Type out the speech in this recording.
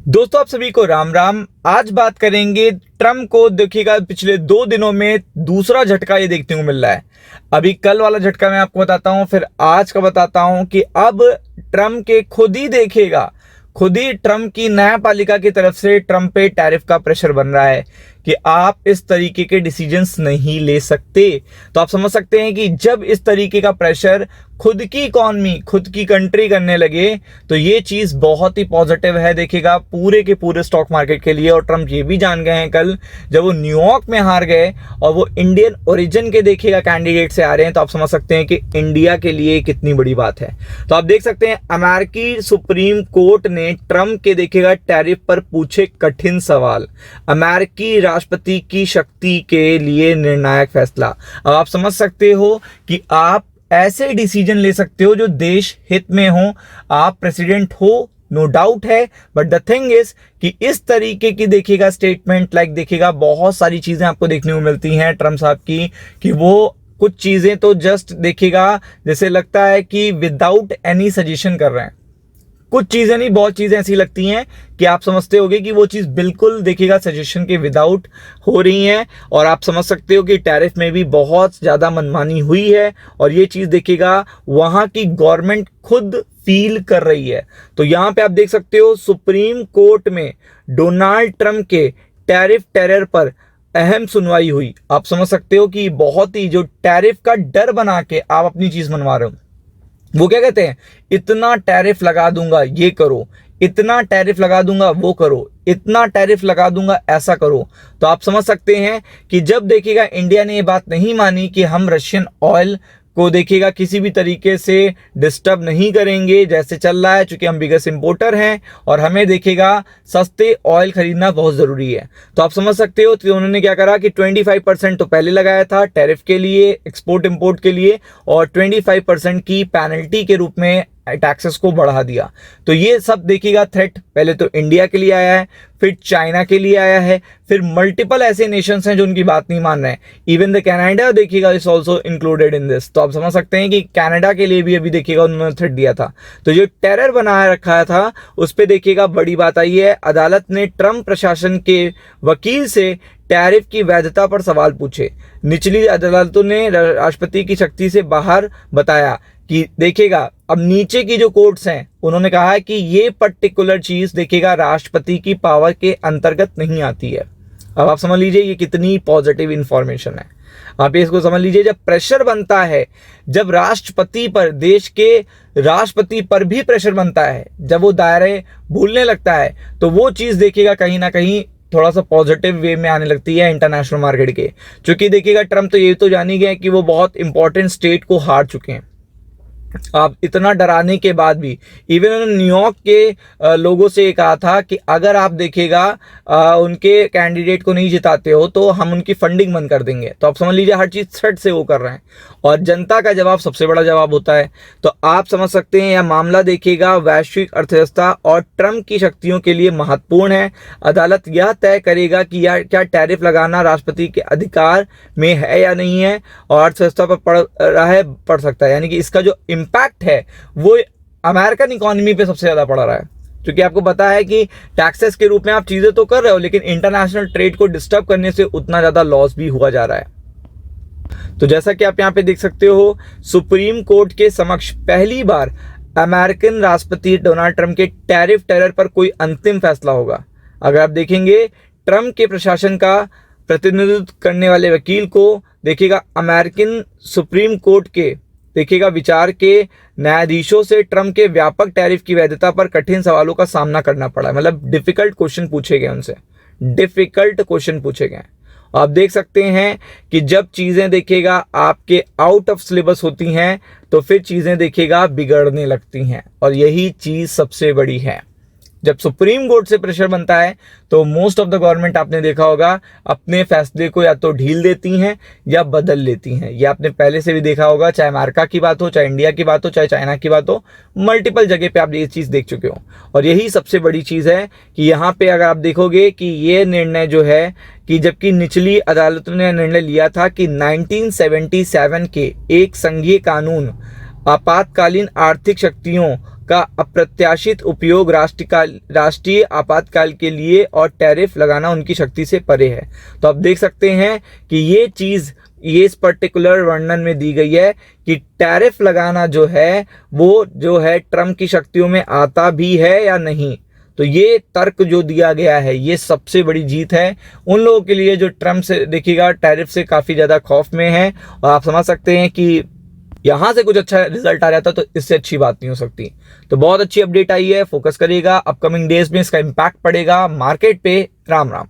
दोस्तों आप सभी को राम राम। आज बात करेंगे ट्रम्प को। देखिएगा पिछले 2 दिनों में दूसरा झटका ये देखने को मिल रहा है। अभी कल वाला झटका मैं आपको बताता हूं, फिर आज का बताता हूं कि अब ट्रम्प के खुद ही ट्रम्प की न्यायपालिका की तरफ से ट्रम्प पे टैरिफ का प्रेशर बन रहा है कि आप इस तरीके के डिसीजंस नहीं ले सकते। तो आप समझ सकते हैं कि जब इस तरीके का प्रेशर खुद की इकॉनमी, खुद की कंट्री करने लगे तो ये चीज बहुत ही पॉजिटिव है। देखिएगा पूरे के पूरे स्टॉक मार्केट के लिए। और ट्रम्प ये भी जान गए हैं कल जब वो न्यूयॉर्क में हार गए और वो इंडियन ओरिजिन के देखिएगा कैंडिडेट से आ रहे हैं, तो आप समझ सकते हैं कि इंडिया के लिए कितनी बड़ी बात है। तो आप देख सकते हैं अमेरिकी सुप्रीम कोर्ट ने ट्रम्प के देखिएगा टैरिफ पर पूछे कठिन सवाल। अमेरिकी राष्ट्रपति की शक्ति के लिए निर्णायक फैसला। अब आप समझ सकते हो कि आप ऐसे डिसीजन ले सकते हो जो देश हित में हो। आप प्रेसिडेंट हो, नो डाउट है, बट द थिंग इज कि इस तरीके की देखिएगा स्टेटमेंट देखिएगा बहुत सारी चीजें आपको देखने को मिलती हैं ट्रम्प साहब की, कि वो कुछ चीजें तो जस्ट देखिएगा जैसे लगता है कि विदाउट एनी सजेशन कर रहे हैं। कुछ चीजें नहीं, बहुत चीजें ऐसी लगती हैं कि आप समझते होगे कि वो चीज बिल्कुल देखिएगा सजेशन के विदाउट हो रही हैं। और आप समझ सकते हो कि टैरिफ में भी बहुत ज्यादा मनमानी हुई है और ये चीज देखिएगा वहां की गवर्नमेंट खुद फील कर रही है। तो यहां पे आप देख सकते हो सुप्रीम कोर्ट में डोनाल्ड ट्रम्प के टैरिफ टेरर पर अहम सुनवाई हुई। आप समझ सकते हो कि बहुत ही जो टैरिफ का डर बना के आप अपनी चीज मनवा रहे हो, वो क्या कहते हैं, इतना टैरिफ लगा दूंगा ये करो, इतना टैरिफ लगा दूंगा वो करो, इतना टैरिफ लगा दूंगा ऐसा करो। तो आप समझ सकते हैं कि जब देखिएगा इंडिया ने ये बात नहीं मानी कि हम रशियन ऑयल को देखिएगा किसी भी तरीके से डिस्टर्ब नहीं करेंगे जैसे चल रहा है, चूंकि हम बिगेस्ट इंपोर्टर हैं और हमें देखिएगा सस्ते ऑयल खरीदना बहुत जरूरी है। तो आप समझ सकते हो कि उन्होंने क्या करा कि 25% तो पहले लगाया था टैरिफ के लिए, एक्सपोर्ट इंपोर्ट के लिए, और 25% की पेनल्टी के रूप में टैक्सेस को बढ़ा दिया। तो ये सब देखिएगा थ्रेट पहले तो इंडिया के लिए आया है, फिर चाइना के लिए आया है, फिर मल्टीपल ऐसे नेशंस हैं जो उनकी बात नहीं मान रहे हैं। इवन द कनाडा देखिएगा is also included in this. तो आप समझ सकते हैं कि कनाडा के लिए भी अभी देखिएगा उन्होंने थ्रेट दिया था। तो जो टेरर बनाया रखा था उस पर देखिएगा बड़ी बात आई है। अदालत ने ट्रम्प प्रशासन के वकील से टैरिफ की वैधता पर सवाल पूछे। निचली अदालतों ने राष्ट्रपति की शक्ति से बाहर बताया कि देखिएगा अब नीचे की जो कोर्ट्स हैं उन्होंने कहा है कि ये पर्टिकुलर चीज देखिएगा राष्ट्रपति की पावर के अंतर्गत नहीं आती है। अब आप समझ लीजिए ये कितनी पॉजिटिव इंफॉर्मेशन है। आप इसको समझ लीजिए, जब प्रेशर बनता है, जब राष्ट्रपति पर, देश के राष्ट्रपति पर भी प्रेशर बनता है, जब वो दायरे भूलने लगता है, तो वो चीज देखिएगा कहीं ना कहीं थोड़ा सा पॉजिटिव वे में आने लगती है इंटरनेशनल मार्केट के। क्योंकि देखिएगा ट्रम्प तो ये तो जान ही गए कि वो बहुत इंपॉर्टेंट स्टेट को हार चुके हैं। आप इतना डराने के बाद भी इवन उन्होंने न्यूयॉर्क के लोगों से कहा था कि अगर आप देखिएगा उनके कैंडिडेट को नहीं जिताते हो तो हम उनकी फंडिंग बंद कर देंगे। तो आप समझ लीजिए हर चीज थ्रेट से वो कर रहे हैं और जनता का जवाब सबसे बड़ा जवाब होता है। तो आप समझ सकते हैं यह मामला देखिएगा वैश्विक अर्थव्यवस्था और ट्रम्प की शक्तियों के लिए महत्वपूर्ण है। अदालत यह तय करेगा कि क्या टैरिफ लगाना राष्ट्रपति के अधिकार में है या नहीं है और अर्थव्यवस्था पर पड़ सकता है। यानी कि इसका जो इम्पैक्ट है वो अमेरिकन इकोनॉमी पे सबसे ज्यादा पड़ रहा है। क्योंकि आपको पता है कि टैक्सेस के रूप में आप चीजें तो कर रहे हो लेकिन इंटरनेशनल ट्रेड को डिस्टर्ब करने से उतना ज्यादा लॉस भी हुआ जा रहा है। तो जैसा कि आप यहां पे देख सकते हो सुप्रीम कोर्ट के समक्ष पहली बार अमेरिकन राष्ट्रपति डोनाल्ड ट्रम्प के टैरिफ टेरर पर कोई अंतिम फैसला होगा। अगर आप देखेंगे ट्रम्प के प्रशासन का प्रतिनिधित्व करने वाले वकील को देखिएगा अमेरिकन सुप्रीम कोर्ट के देखिएगा विचार के न्यायाधीशों से ट्रम्प के व्यापक टैरिफ की वैधता पर कठिन सवालों का सामना करना पड़ा। मतलब डिफिकल्ट क्वेश्चन पूछे गए उनसे, डिफिकल्ट क्वेश्चन पूछे गए। आप देख सकते हैं कि जब चीजें देखिएगा आपके आउट ऑफ सिलेबस होती हैं तो फिर चीजें देखिएगा बिगड़ने लगती हैं और यही चीज सबसे बड़ी है। जब सुप्रीम कोर्ट से प्रेशर बनता है तो मोस्ट ऑफ द गवर्नमेंट आपने देखा होगा अपने फैसले को या तो ढील देती हैं या बदल लेती हैं। ये आपने पहले से भी देखा होगा, चाहे अमेरिका की बात हो, चाहे इंडिया की बात हो, चाहे चाइना की बात हो, मल्टीपल जगह पे आप ये चीज देख चुके हो। और यही सबसे बड़ी चीज है कि यहाँ पे अगर आप देखोगे कि ये निर्णय जो है कि जबकि निचली अदालतों ने निर्णय लिया था कि 1977 के एक संघीय कानून आपातकालीन आर्थिक शक्तियों का अप्रत्याशित उपयोग राष्ट्रीय आपातकाल के लिए और टैरिफ लगाना उनकी शक्ति से परे है। तो आप देख सकते हैं कि ये चीज़ ये इस पर्टिकुलर वर्णन में दी गई है कि टैरिफ लगाना जो है वो जो है ट्रम्प की शक्तियों में आता भी है या नहीं। तो ये तर्क जो दिया गया है ये सबसे बड़ी जीत है उन लोगों के लिए जो ट्रम्प से देखिएगा टैरिफ से काफ़ी ज़्यादा खौफ में है। और आप समझ सकते हैं कि यहाँ से कुछ अच्छा रिजल्ट आ जाता तो इससे अच्छी बात नहीं हो सकती। तो बहुत अच्छी अपडेट आई है, फोकस करिएगा, अपकमिंग डेज में इसका इम्पैक्ट पड़ेगा मार्केट पे। राम राम।